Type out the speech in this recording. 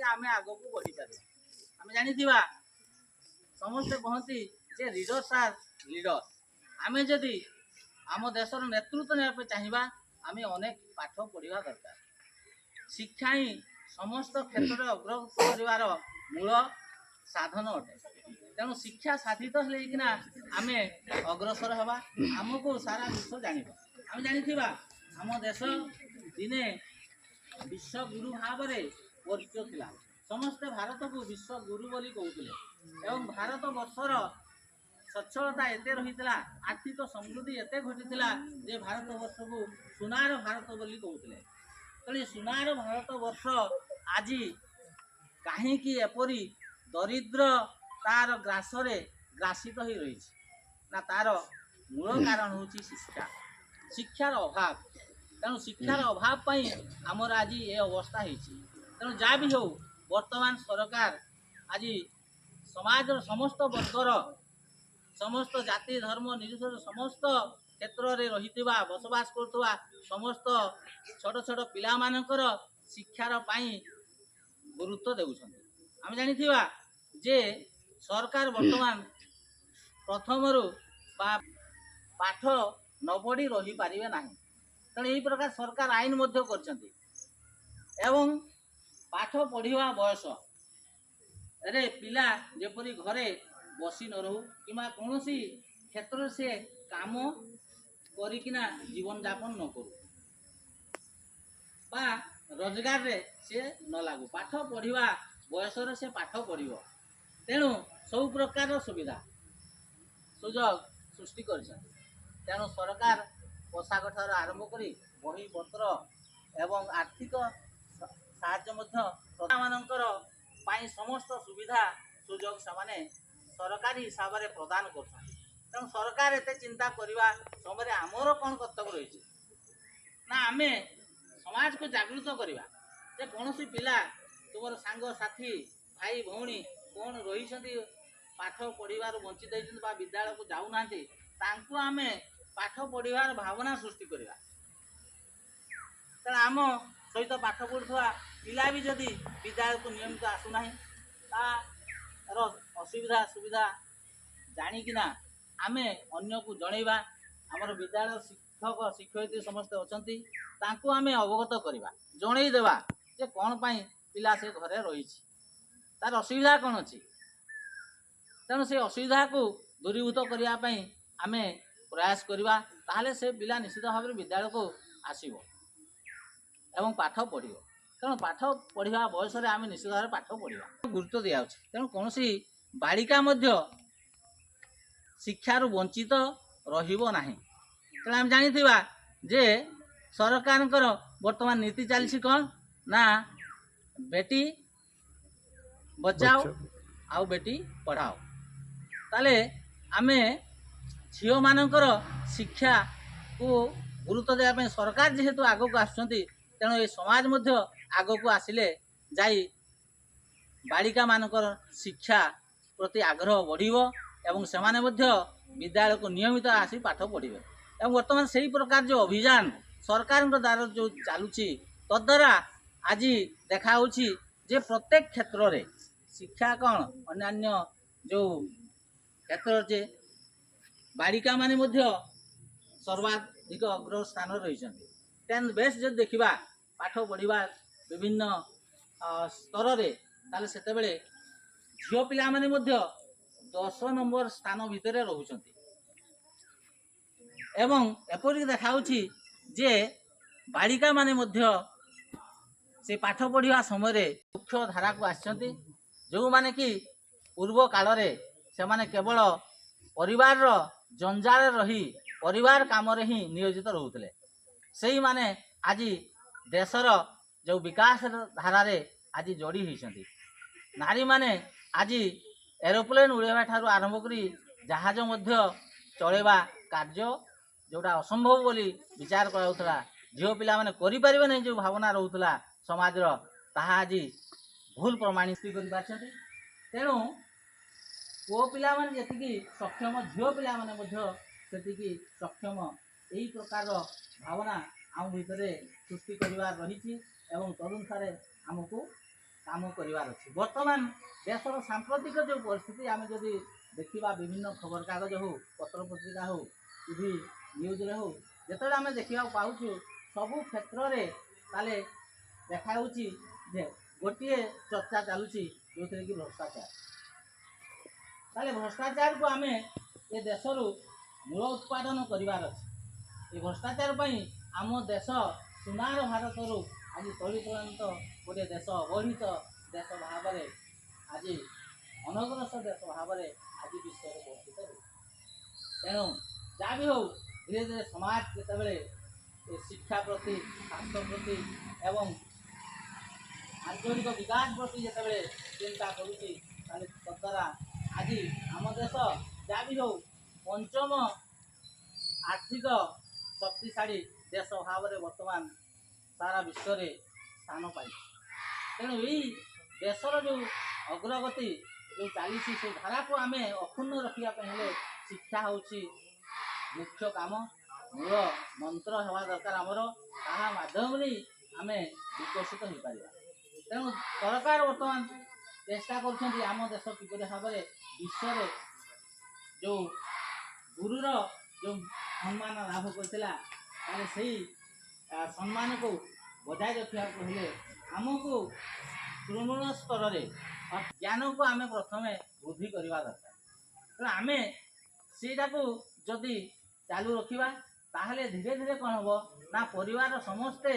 आमे आगो को बढ़ी पारिबा। आमे जानिथिबा समस्ते कहती जे रीडर्स आर लीडर्स। आमे जदि आम देशर नेतृत्व नेबा चाहिबा आमे अनेक पाठ पढ़िबा दरकार। शिक्षा ही समस्त क्षेत्र में अग्रगति करिवार मूल साधन अटे। तेणु शिक्षा साधित हेले किना आमे अग्रसर हवा, आमको सारा विश्व जानिबा। आमे जानिथिबा आम देश दिने विश्व गुरु भाव में परिचय थिला। समस्ते भारत को विश्व गुरु बोली कहूतिले एवं भारत वर्षर सच्छलता एते रहितला, आर्थिक समृद्धि एते घटितला जे भारत वर्ष को सुनार भारत बोली कहूतिले। तेणु सुनार भारत वर्ष आज कहीं एपरी दरिद्र तार ग्रासरे ग्रासित हो रही ना, तार मूल कारण हूँ शिक्षा, शिक्षार अभाव। तेणु शिक्षार अभाव पाई आमर आज ये अवस्था है। तेणु जहाँ भी हो वर्तमान सरकार आज समाज समस्त वर्गर समस्त जाति धर्म निर्विशेष समस्त क्षेत्र में रही बसवास करुवा समस्त छोट छोट पिला मानकर शिक्षार पाई गुरुत्व देउछन। आम जानिथिबा जे सरकार वर्तमान प्रथम पाठ न पढ़ी रही पारिबे नाही। तेणु यही प्रकार सरकार आईन मध्य करछंती एवं पाठ पढ़िवा बयस रे पिला जेपरी घरे बसी न रहू किमा कौनसी क्षेत्र से काम करिकिना जीवन यापन न करू बा रोजगार रे से न लागू, पाठ पढ़िवा बयस रे से पाठ पढ़िबो। तेणु सब प्रकार सुविधा सुजोग सृष्टि करछंती। तेणु सरकार पोशाक ठार आरंभ करी बही पत्र एवं आर्थिक साहाय्य मानकर पाई समस्त सुविधा सुजोग से सरकारी हिसाब से प्रदान कर। तेणु सरकार एते चिंता करवा समय आमर कौन कर्तव्य रही ना, आमे समाज को जागृत करवा जे कौन सी पिला तुम सांग साथी भाई भौणी कौन रही पाठ पढ़ार वंचित होती विद्यालय को जाऊना तांको आमे पाठ पढ़ार भावना सृष्टि करवा। तेणु आम सहित पाठ पढ़ुवा पिला भी जदि विद्यालय को नियमित आसुना तार असुविधा सुविधा जाणिकिना आमे अन्य को जनइबा। आमर विद्यालय शिक्षक शिक्षयित्री समस्ते अछंती तांको आमे अवगत करवा जनई देवा जे कौन पाई पिला से घरे रही तार असुविधा कौन अच्छी। तेणु से असुविधा को दूरीभूत करने आमे प्रयास करवा, ताहले से पिला निश्चित भाव में विद्यालय को आसीबो एवं पाठ पढ़िबो। तेणु पाठ पढ़ा बयस में आम निश्चित भाव पाठ पढ़ा गुरुत्व दिया। तेणु कौन सी बालिका मध्य शिक्षार वंचित रहिबो नाही। तेणु आम जानिथिबा जे सरकार वर्तमान नीति चली कौन ना, बेटी बचाओ आउ बेटी पढ़ाओ। ताले आमे झील मानकर शिक्षा को गुरुत्व देवाई सरकार जेहेतु आग को आसुँच, तेणु ये समाज मध्य आग को आसिले जाई बालिका मानकर शिक्षा प्रति आग्रह बढ़िबो एवं सेमाने मध्य विद्यालय को नियमित आसी पाठ पढ़िबे। एवं वर्तमान सही प्रकार जो अभियान सरकार द्वारा जो चलुची तद्वारा आज देखा होची जे प्रत्येक क्षेत्र रे शिक्षा कौन अन्य जो क्षेत्र जे बालिका माने मध्य सर्वाधिक अग्र स्थान रही। तेन बेस जो देखा पाठ पढ़ा विभिन्न स्तर रे ताले सेते बेले झील पिला माने मध्य 10 नंबर स्थान भितर रहउछंती एवं एपरि देखा होची जे बालिका माने मध्य से पाठ पढ़ा समय मुख्य धारा को आछंती जो माने कि पूर्व काल रे से माने केवल परिवार रो जंजाल रही परिवार काम रे ही नियोजित रहउतले। सही माने आज देशर जो विकास धारा रे आज जोड़ी होइछंती। नारी माने आज एरोप्लेन उड़ेबा ठारू आरंभ करी जहाज मध्य चलेबा कार्य जोड़ा असंभव बोली विचार कराउतला झील पिला माने करि परिबे नै जो भावना रहउतला समाज रो ताहा आज भूल प्रमाणित करि पाछथि। तेणु पुओ पिला माने जतिकी सक्षम झील पिला माने मध्य सेतिकी सक्षम यही प्रकार भावना आम भितर सृष्टि करिवार रही एवं तदनुसार आमको কাମ କରିବାର ଅଛି। ବର୍ତ୍ତମାନ ଦେଶର ସାମ୍ପ୍ରତିକ ଯେଉଁ ପରିସ୍ଥିତି ଆମେ ଯଦି ଦେଖିବା, ବିଭିନ୍ନ ଖବରକାଗଜ ହେଉ, ପତ୍ରପତ୍ରିକା ହେଉ, ଟିଭି ନ୍ୟୁଜ୍ରେ ହେଉ, ଯେତେବେଳେ ଆମେ ଦେଖିବାକୁ ପାଉଛୁ ସବୁ କ୍ଷେତ୍ରରେ ତାହେଲେ ଦେଖାଯାଉଛି ଯେ ଗୋଟିଏ ଚର୍ଚ୍ଚା ଚାଲୁଛି ଯେଉଁଥିରେ କି ଭ୍ରଷ୍ଟାଚାର। ତାହେଲେ ଭ୍ରଷ୍ଟାଚାରକୁ ଆମେ ଏ ଦେଶରୁ ମୂଳ ଉତ୍ପାଦନ କରିବାର ଅଛି। ଏ ଭ୍ରଷ୍ଟାଚାର ପାଇଁ ଆମ ଦେଶ ସୁନାର ଭାରତରୁ ଆଜି ତଳିତଳାନ୍ତ ଗୋଟିଏ ଦେଶ, ଅବହେଳିତ ଦେଶ ଭାବରେ, ଆଜି ଅନଗ୍ରସର ଦେଶ ଭାବରେ ଆଜି ବିଶ୍ୱରେ ପରିଚିତ ହେଉଛି। ତେଣୁ ଯାହା ବି ହେଉ, ଧୀରେ ଧୀରେ ସମାଜ ଯେତେବେଳେ ଶିକ୍ଷା ପ୍ରତି, ସ୍ୱାସ୍ଥ୍ୟ ପ୍ରତି ଏବଂ ଆଞ୍ଚଳିକ ବିକାଶ ପ୍ରତି ଯେତେବେଳେ ଚିନ୍ତା କରୁଛି, ତାହେଲେ ତଦ୍ୱାରା ଆଜି ଆମ ଦେଶ ଯାହା ବି ହେଉ ପଞ୍ଚମ ଆର୍ଥିକ ଶକ୍ତିଶାଳୀ ଦେଶ ଭାବରେ ବର୍ତ୍ତମାନ ସାରା ବିଶ୍ୱରେ ସ୍ଥାନ ପାଇଛି। ତେଣୁ ଏହି ଦେଶର ଯେଉଁ ଅଗ୍ରଗତି ଯେଉଁ ଚାଲିଛି, ସେ ଧାରାକୁ ଆମେ ଅକ୍ଷୁଣ୍ଣ ରଖିବା ପାଇଁ ହେଲେ ଶିକ୍ଷା ହେଉଛି ମୁଖ୍ୟ କାମ, ମୂଳ ମନ୍ତ୍ର ହେବା ଦରକାର ଆମର। ତାହା ମାଧ୍ୟମରେ ଆମେ ବିକଶିତ ହୋଇପାରିବା। ତେଣୁ ସରକାର ବର୍ତ୍ତମାନ ଚେଷ୍ଟା କରୁଛନ୍ତି ଆମ ଦେଶ କିପରି ଭାବରେ ବିଶ୍ୱରେ ଯେଉଁ ଗୁରୁର ଯେଉଁ ସମ୍ମାନ ଲାଭ କରିଥିଲା, ତାହେଲେ ସେହି ସମ୍ମାନକୁ ବଜାୟ ରଖିବାକୁ ହେଲେ ଆମକୁ ତୃଣମୂଳ ସ୍ତରରେ ଜ୍ଞାନକୁ ଆମେ ପ୍ରଥମେ ବୃଦ୍ଧି କରିବା ଦରକାର। ତେଣୁ ଆମେ ସେଇଟାକୁ ଯଦି ଚାଲୁ ରଖିବା, ତାହେଲେ ଧୀରେ ଧୀରେ କ'ଣ ହେବ ନା ପରିବାରର ସମସ୍ତେ